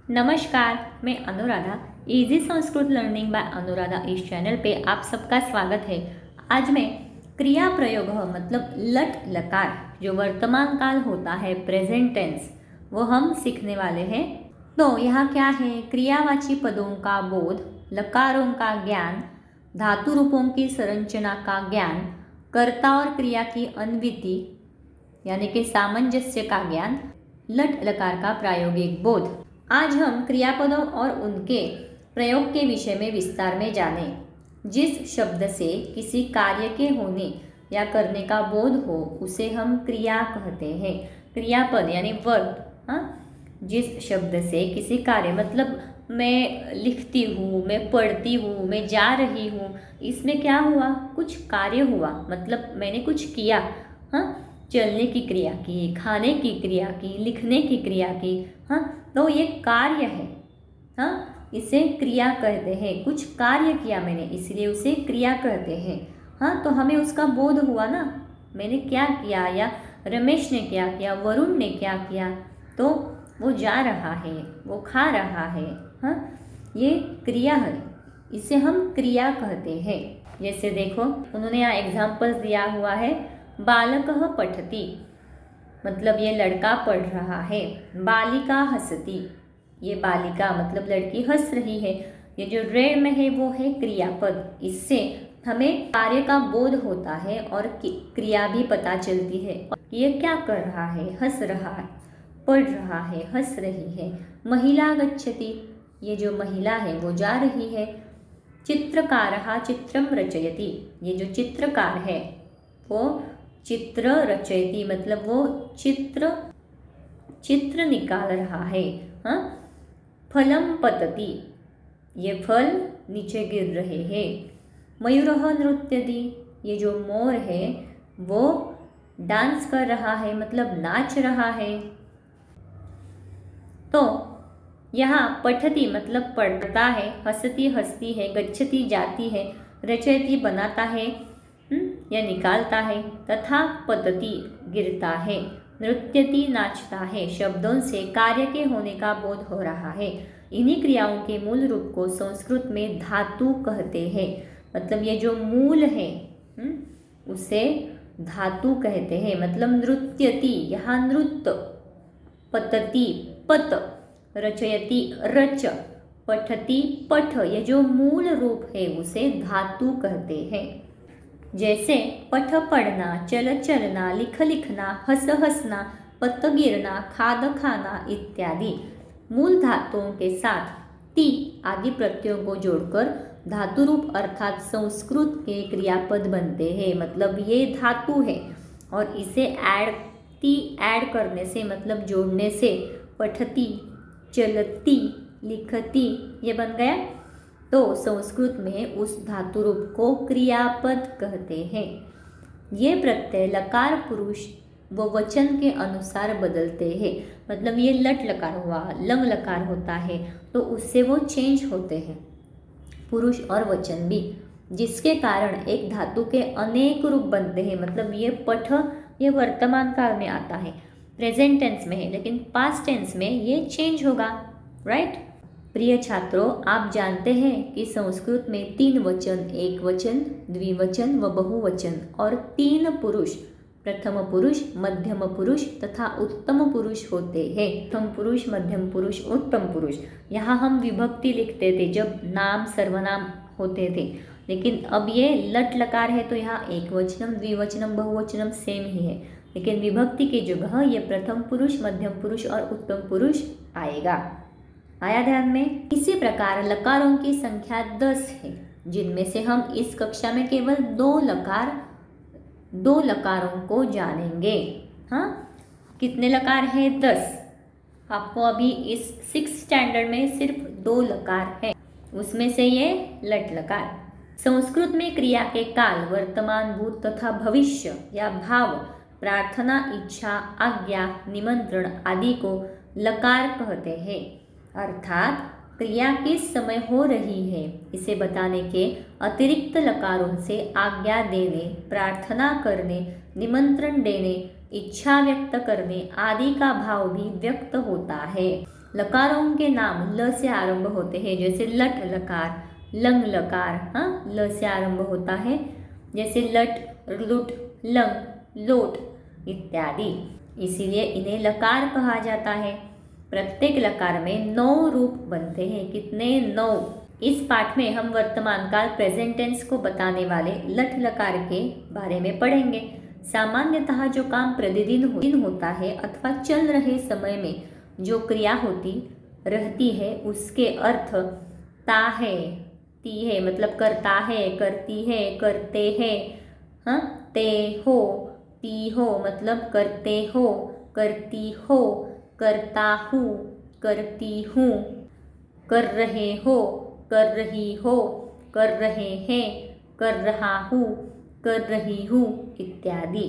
नमस्कार, मैं Anuradha. Easy Sanskrit learning by Anuradha इस चैनल पे आप सबका स्वागत है। आज मैं क्रिया प्रयोग मतलब लट लकार जो वर्तमान काल होता है प्रेजेंट टेंस वो हम सीखने वाले हैं। तो यहाँ क्या है, क्रियावाची पदों का बोध, लकारों का ज्ञान, धातु रूपों की संरचना का ज्ञान, कर्ता और क्रिया की अन्विति यानी कि सामंजस्य का ज्ञान, लट लकार का प्रायोगिक बोध। आज हम क्रियापदों और उनके प्रयोग के विषय में विस्तार में जानें। जिस शब्द से किसी कार्य के होने या करने का बोध हो उसे हम क्रिया कहते हैं। क्रियापद यानी वर्ब। जिस शब्द से किसी कार्य मतलब मैं लिखती हूँ, मैं पढ़ती हूँ, मैं जा रही हूँ, इसमें क्या हुआ, कुछ कार्य हुआ, मतलब मैंने कुछ किया। चलने की क्रिया की, खाने की क्रिया की, लिखने की क्रिया की। तो ये कार्य है। इसे क्रिया कहते हैं। कुछ कार्य किया मैंने इसलिए उसे क्रिया कहते हैं। तो हमें उसका बोध हुआ ना, मैंने क्या किया, या रमेश ने क्या किया, वरुण ने क्या किया, तो वो जा रहा है, वो खा रहा है। ये क्रिया है, इसे हम क्रिया कहते हैं। जैसे देखो, उन्होंने यहाँ एग्जाम्पल्स दिया हुआ है। बालकः पठति मतलब ये लड़का पढ़ रहा है। बालिका हसती, ये बालिका मतलब लड़की हंस रही है। ये जो रे में है वो है क्रियापद। इससे हमें कार्य का बोध होता है और क्रिया भी पता चलती है। ये क्या कर रहा है, हंस रहा है, पढ़ रहा है, हंस रही है। महिला गच्छति, ये जो महिला है वो जा रही है। चित्रकारः चित्रम रचयति, ये जो चित्रकार है वो चित्र रचयति मतलब वो चित्र निकाल रहा है। फलम पतति, ये फल नीचे गिर रहे हैं। मयूरः नृत्यति, ये जो मोर है वो डांस कर रहा है मतलब नाच रहा है। तो यहाँ पठति मतलब पढ़ता है, हंसती हंसती है, गच्छति जाती है, रचयति बनाता है या निकालता है, तथा पतति गिरता है, नृत्यति नाचता है। शब्दों से कार्य के होने का बोध हो रहा है। इन्हीं क्रियाओं के मूल रूप को संस्कृत में धातु कहते हैं। मतलब ये जो मूल है उसे धातु कहते हैं। मतलब नृत्यति, यहाँ नृत्य, पतति पत, रचयति रच, पठति पठ, ये जो मूल रूप है उसे धातु कहते हैं। जैसे पठ पढ़ना, चल चलना, लिख लिखना, हंस हंसना, पत गिरना, खाद खाना इत्यादि। मूल धातुओं के साथ ती आदि प्रत्ययों को जोड़कर धातु रूप अर्थात संस्कृत के क्रियापद बनते हैं। मतलब ये धातु है और इसे ऐड करने से मतलब जोड़ने से पठती, चलती, लिखती ये बन गया। तो संस्कृत में उस धातु रूप को क्रियापद कहते हैं। ये प्रत्यय लकार पुरुष व वचन के अनुसार बदलते हैं। मतलब ये लट लकार हुआ, लंग लकार होता है तो उससे वो चेंज होते हैं, पुरुष और वचन भी, जिसके कारण एक धातु के अनेक रूप बनते हैं। मतलब ये पठ ये वर्तमान काल में आता है, प्रेजेंट टेंस में है, लेकिन पास्ट टेंस में ये चेंज होगा। राइट। प्रिय छात्रों, आप जानते हैं कि संस्कृत में 3 वचन, एक वचन, द्विवचन व बहुवचन और 3 पुरुष, प्रथम पुरुष, मध्यम पुरुष तथा उत्तम पुरुष होते हैं। प्रथम पुरुष, मध्यम पुरुष, उत्तम पुरुष। यहाँ हम विभक्ति लिखते थे जब नाम सर्वनाम होते थे, लेकिन अब ये लट लकार है तो यहाँ एक वचनम, द्विवचनम, बहुवचनम सेम ही है, लेकिन विभक्ति की जगह ये प्रथम पुरुष, मध्यम पुरुष और उत्तम पुरुष आएगा। आया ध्यान में। इसी प्रकार लकारों की संख्या 10 है, जिनमें से हम इस कक्षा में केवल 2 लकारों को जानेंगे। कितने लकार हैं? 10। आपको अभी इस 6th स्टैंडर्ड में सिर्फ 2 लकार है, उसमें से ये लट लकार। संस्कृत में क्रिया के काल वर्तमान, भूत तथा भविष्य या भाव, प्रार्थना, इच्छा, आज्ञा, निमंत्रण आदि को लकार कहते हैं। अर्थात क्रिया किस समय हो रही है इसे बताने के अतिरिक्त लकारों से आज्ञा देने, प्रार्थना करने, निमंत्रण देने, इच्छा व्यक्त करने आदि का भाव भी व्यक्त होता है। लकारों के नाम ल से आरंभ होते हैं, जैसे लट लकार, लंग लकार, हाँ ल से आरंभ होता है, जैसे लट, लुट, लंग, लोट इत्यादि। इसीलिए इन्हें लकार कहा जाता है। प्रत्येक लकार में 9 रूप बनते हैं। कितने? 9। इस पाठ में हम वर्तमान काल प्रेजेंट टेंस को बताने वाले लट लकार के बारे में पढ़ेंगे। सामान्यतः जो काम प्रतिदिन होता है अथवा चल रहे समय में जो क्रिया होती रहती है उसके अर्थ ता है, ती है, मतलब करता है, करती है, करते हैं, हाँ, ते हो, ती हो, मतलब करते हो, करती हो, करता हूँ, करती हूँ, कर रहे हो, कर रही हो, कर रहे हैं, कर रहा हूँ, कर रही हूँ इत्यादि।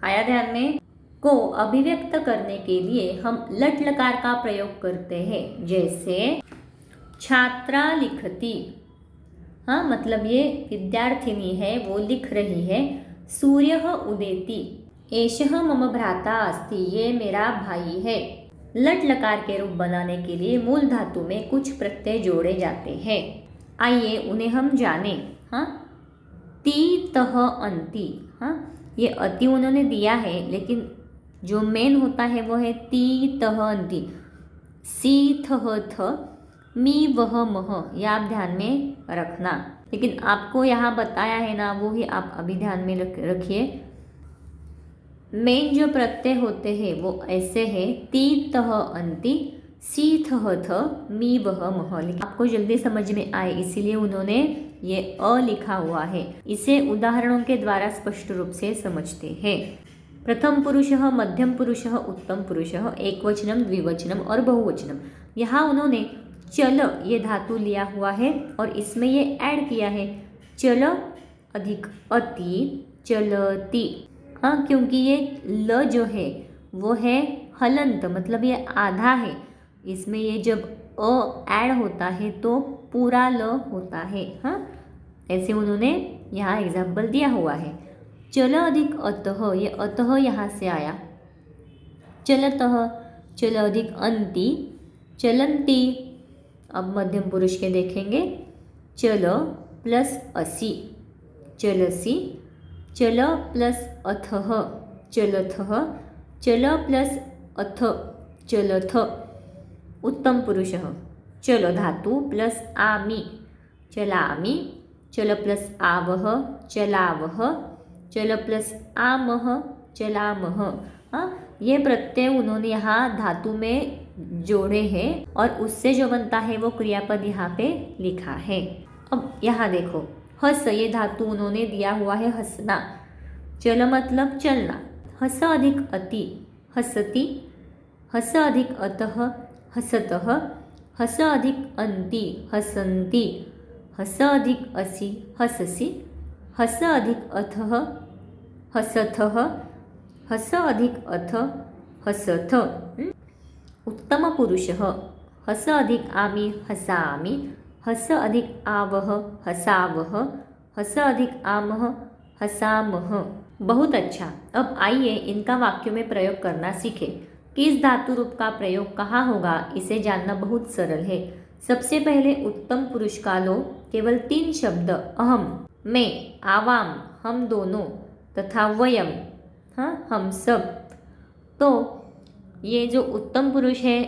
आया ध्यान में? को अभिव्यक्त करने के लिए हम लट लकार का प्रयोग करते हैं, जैसे छात्रा लिखती, हाँ मतलब ये विद्यार्थिनी है, वो लिख रही है। सूर्यः उदेति, एषः मम भ्राता अस्ति, ये मेरा भाई है। लट लकार के रूप बनाने के लिए मूल धातु में कुछ प्रत्यय जोड़े जाते हैं। आइए उन्हें हम जाने। हाँ, ती तह अंति, हाँ ये अति उन्होंने दिया है, लेकिन जो मेन होता है वो है ती तह अंति। सी थह थ, मी वह मह, यह आप ध्यान में रखना। लेकिन आपको यहाँ बताया है ना, वो ही आप अभी ध्यान में रखिए। मेन जो प्रत्यय होते हैं वो ऐसे है, ती तह अंति, सी थह थ, मी वह मह। लेकिन आपको जल्दी समझ में आए इसीलिए उन्होंने ये अ लिखा हुआ है। इसे उदाहरणों के द्वारा स्पष्ट रूप से समझते हैं। प्रथम पुरुषः, मध्यम पुरुषः, उत्तम पुरुषः, एकवचनम, द्विवचनम और बहुवचनम। यहाँ उन्होंने चल ये धातु लिया हुआ है और इसमें ये ऐड किया है, चल अधिक अति, चलती। हाँ, क्योंकि ये ल जो है वो है हलंत, मतलब ये आधा है। इसमें ये जब अ ऐड होता है तो पूरा ल होता है। हाँ, ऐसे उन्होंने यहाँ एग्जाम्पल दिया हुआ है। चल अधिक अतः, ये अतः यहाँ से आया। चलतः, चल अधिक अंति, चलंती। अब मध्यम पुरुष के देखेंगे, चल प्लस असी, चलसी, चल प्लस अथः, चलथः, चल प्लस अथ, चलथ। उत्तम पुरुषः, चल धातु प्लस आमी, चलामी, चल प्लस आवह, चलावह, चल प्लस आमह, चलामह। हाँ, ये प्रत्यय उन्होंने यहाँ धातु में जोड़े हैं और उससे जो बनता है वो क्रियापद यहाँ पे लिखा है। अब यहाँ देखो, हस ये धातु उन्होंने दिया हुआ है हंसना। चल मतलब चलना। हस अधिक अति, हसती, हस अधिक अतः, हसतः, हस अधिक अंति, हसंती, हस अधिक असि, हससी, हस अधिक अथः, हसथः, हस अधिक अथ, हसथ। उत्तम पुरुषः, हस अधिक आमी, हसामि, हस अधिक आवह, हसावह, हस अधिक आमह, हसामह। बहुत अच्छा। अब आइए इनका वाक्यों में प्रयोग करना सीखें। किस धातु रूप का प्रयोग कहाँ होगा इसे जानना बहुत सरल है। सबसे पहले उत्तम पुरुष का लो। केवल 3 शब्द, अहम, मैं, आवाम, हम दोनों, तथा वयम, हाँ हम सब। तो ये जो उत्तम पुरुष है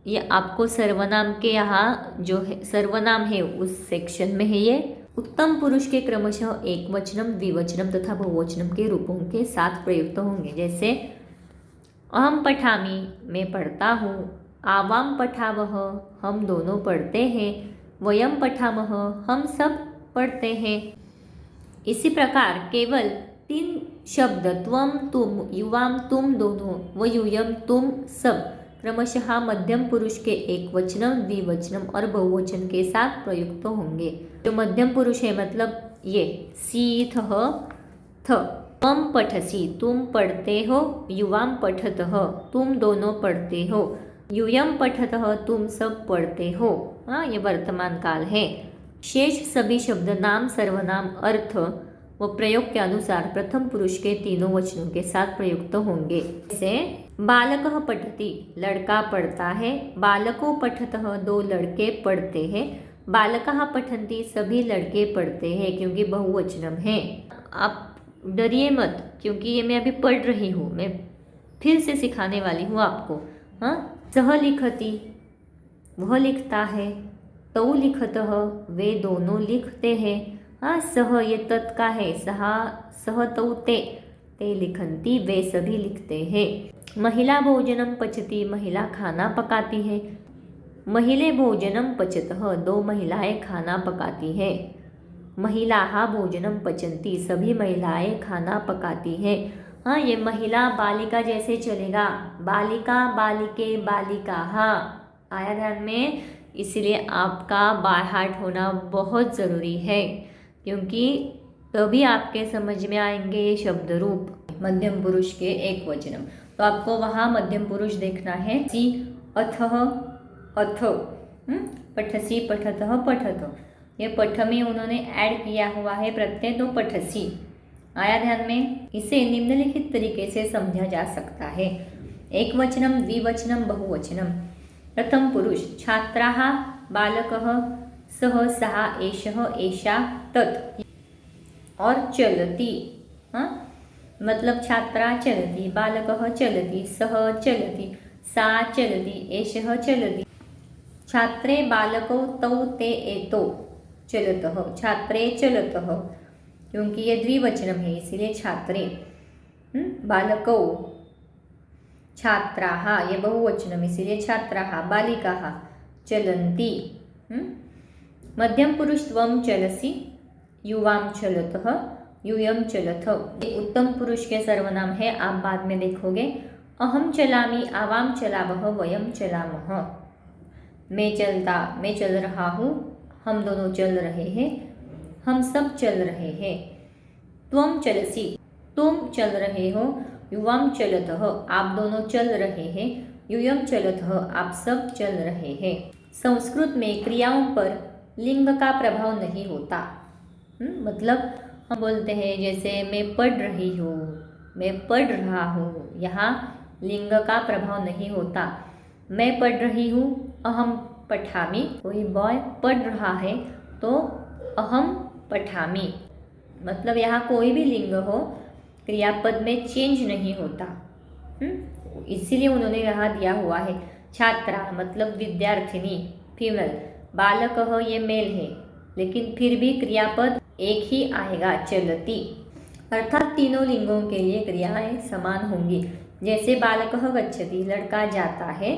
ये आपको सर्वनाम के यहाँ जो है सर्वनाम है उस सेक्शन में है। ये उत्तम पुरुष के क्रमशः एकवचनम, द्विवचनम तथा बहुवचनम के रूपों के साथ प्रयुक्त होंगे। जैसे अहम पठामि, मैं पढ़ता हूँ, आवाम पठावह, हम दोनों पढ़ते हैं, वयम पठामह, हम सब पढ़ते हैं। इसी प्रकार केवल 3 शब्द, त्वम तुम, युवाम तुम दोनों, व यूयम तुम सब, क्रमशः मध्यम पुरुष के एकवचनम, द्विवचनम और बहुवचन के साथ प्रयुक्त होंगे। जो मध्यम पुरुष है मतलब ये सीथः थ, त्वम पठसी, तुम पढ़ते हो, युवाम पठतः, तुम दोनों पढ़ते हो, यूयम पठतः, तुम सब पढ़ते हो। हाँ, ये वर्तमान काल है। शेष सभी शब्द नाम, सर्वनाम, अर्थ, वो प्रयोग के अनुसार प्रथम पुरुष के तीनों वचनों के साथ प्रयुक्त होंगे। जैसे बालकः पठति, लड़का पढ़ता है। बालको पठतः, दो लड़के पढ़ते हैं। बालकाः पठन्ति, सभी लड़के पढ़ते हैं, क्योंकि बहुवचनम है। आप डरिए मत, क्योंकि ये मैं अभी पढ़ रही हूँ, मैं फिर से सिखाने वाली हूँ आपको। हाँ, सह लिखति, वह लिखता है। तौ लिखतः, वे दोनों लिखते हैं। हाँ, सह ये तत् का है, सह तौ ते लिखन्ति, वे सभी लिखते हैं। महिला भोजनम पचती, महिला खाना पकाती है। महिले भोजनम पचतः, दो महिलाएं खाना पकाती है। महिलाः भोजनम पचन्ति, सभी महिलाएं खाना पकाती है। हाँ, ये महिला बालिका जैसे चलेगा, बालिका बालिके बालिकाः, आया ध्यान में। इसलिए आपका बाय हार्ट होना बहुत ज़रूरी है, क्योंकि तभी आपके समझ में आएंगे ये शब्द रूप मध्यम पुरुष के एक वचनम। तो आपको वहाँ मध्यम पुरुष देखना है। सी अथः अथ, पठसी पठतः पठत, ये पठ में उन्होंने ऐड किया हुआ है प्रत्यय, तो पठसी, आया ध्यान में। इसे निम्नलिखित तरीके से समझा जा सकता है। एक वचनम, द्विवचनम, बहुवचनम। प्रथम पुरुष छात्राः, बालकः, सः, सः, एषः, एषा, तत्। और चलति, हाँ, मतलब छात्रा चलति, बालकः चलति, सः चलति, सा चलति, एषः चलति। छात्रे बालकौ तौ ते एतौ चलतः, छात्रे चलतः, क्योंकि ये द्विवचनम है इसीलिए छात्रे। बालकौ, छात्राः, ये बहुवचनम इसीलिए छात्राः। बालिकाः चलन्ति। मध्यम पुरुष त्वं चलसि, युवां चलतः, यूयं चलथ। ये उत्तम पुरुष के सर्वनाम है, आप बाद में देखोगे। अहम चलामि, आवाम चलावः, वयं चलामः। मैं चल रहा हूँ, हम दोनों चल रहे हैं, हम सब चल रहे हैं। त्वं चलसि, तुम चल रहे हो। युवां चलतः, आप दोनों चल रहे हैं। यूयं चलतः, आप सब चल रहे हैं। संस्कृत में क्रियाओं पर लिंग का प्रभाव नहीं होता। मतलब हम बोलते हैं जैसे मैं पढ़ रही हूँ, मैं पढ़ रहा हूँ, यहाँ लिंग का प्रभाव नहीं होता। मैं पढ़ रही हूँ, अहम पठामि, कोई बॉय पढ़ रहा है तो अहम पठामि, मतलब यहाँ कोई भी लिंग हो, क्रियापद में चेंज नहीं होता। इसीलिए उन्होंने यहाँ दिया हुआ है। छात्रा मतलब विद्यार्थिनी, फीमेल। बालकः ये मेल है, लेकिन फिर भी क्रियापद एक ही आएगा, चलती। अर्थात तीनों लिंगों के लिए क्रियाएं समान होंगी। जैसे बालकः गच्छति, लड़का जाता है।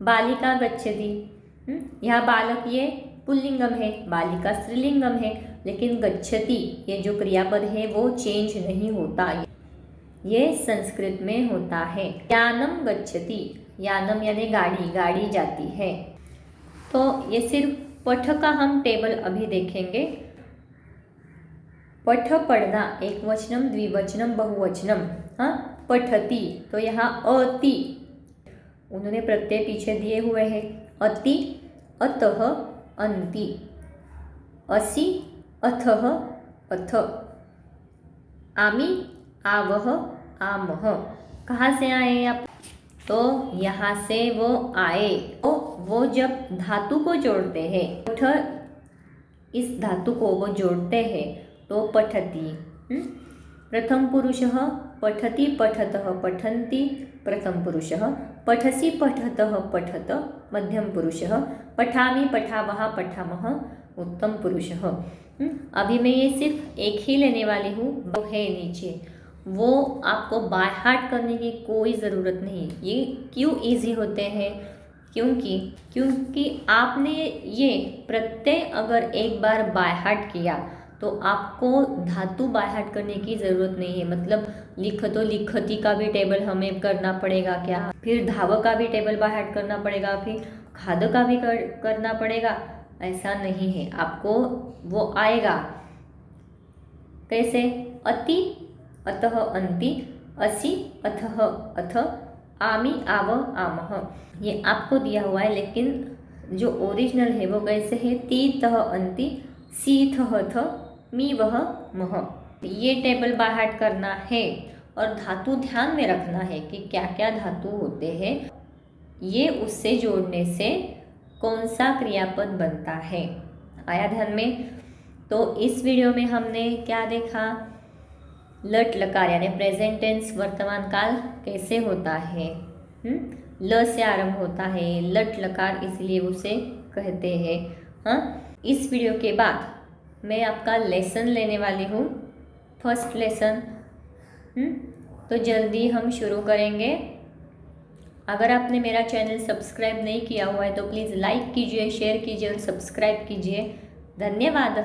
बालिका गच्छति, यहाँ बालक ये पुल्लिंगम है, बालिका स्त्रीलिंगम है, लेकिन गच्छति ये जो क्रियापद है वो चेंज नहीं होता, ये संस्कृत में होता है। यानम गच्छति, यानम यानी गाड़ी, गाड़ी जाती है। तो ये सिर्फ पठ का हम टेबल अभी देखेंगे। पठ पढ़ना, एक वचनम, द्विवचनम, बहुवचनम। हाँ, पठति, तो यहाँ अति, उन्होंने प्रत्यय पीछे दिए हुए हैं। अति, अतः, अन्ति। असि, अथः, अथ। आमि, आवह, आमह। कहाँ से आए आप? तो यहाँ से वो आए। तो वो जब धातु को जोड़ते हैं, पठ, इस धातु को वो जोड़ते हैं तो पठति। प्रथम पुरुषः पठति, पठतः, पठन्ति, प्रथम पुरुषः। पठसि, पठतः, पठत, मध्यम पुरुषः। पठामि, पठावः, पठामः, उत्तम पुरुषः। अभी मैं ये सिर्फ एक ही लेने वाली हूँ, वो है नीचे, वो आपको बाय हार्ट करने की कोई ज़रूरत नहीं। ये क्यों इजी होते हैं? क्योंकि आपने ये प्रत्यय अगर एक बार बाय हार्ट किया तो आपको धातु बाय हार्ट करने की ज़रूरत नहीं है। मतलब लिखतो, लिखती का भी टेबल हमें करना पड़ेगा क्या, फिर धाव का भी टेबल बाय हार्ट करना पड़ेगा, फिर खाद का भी करना पड़ेगा, ऐसा नहीं है। आपको वो आएगा कैसे? अति, अतः, अन्ति, असि, अथः, अथ, आमि, आव, आमः। ये आपको दिया हुआ है, लेकिन जो ओरिजिनल है वो कैसे है? ती, तह, अन्ति, सी, थह, थ, मी, वह, मह। ये टेबल बाहर करना है और धातु ध्यान में रखना है कि क्या क्या धातु होते हैं, ये उससे जोड़ने से कौन सा क्रियापद बनता है। आया ध्यान में? तो इस वीडियो में हमने क्या देखा, लट लकार यानी प्रेजेंट टेंस वर्तमान काल कैसे होता है। ल से आरंभ होता है, लट लकार इसलिए उसे कहते हैं। हाँ, इस वीडियो के बाद मैं आपका लेसन लेने वाली हूँ, फर्स्ट लेसन। तो जल्दी हम शुरू करेंगे। अगर आपने मेरा चैनल सब्सक्राइब नहीं किया हुआ है तो प्लीज़ लाइक कीजिए, शेयर कीजिए और सब्सक्राइब कीजिए। धन्यवाद।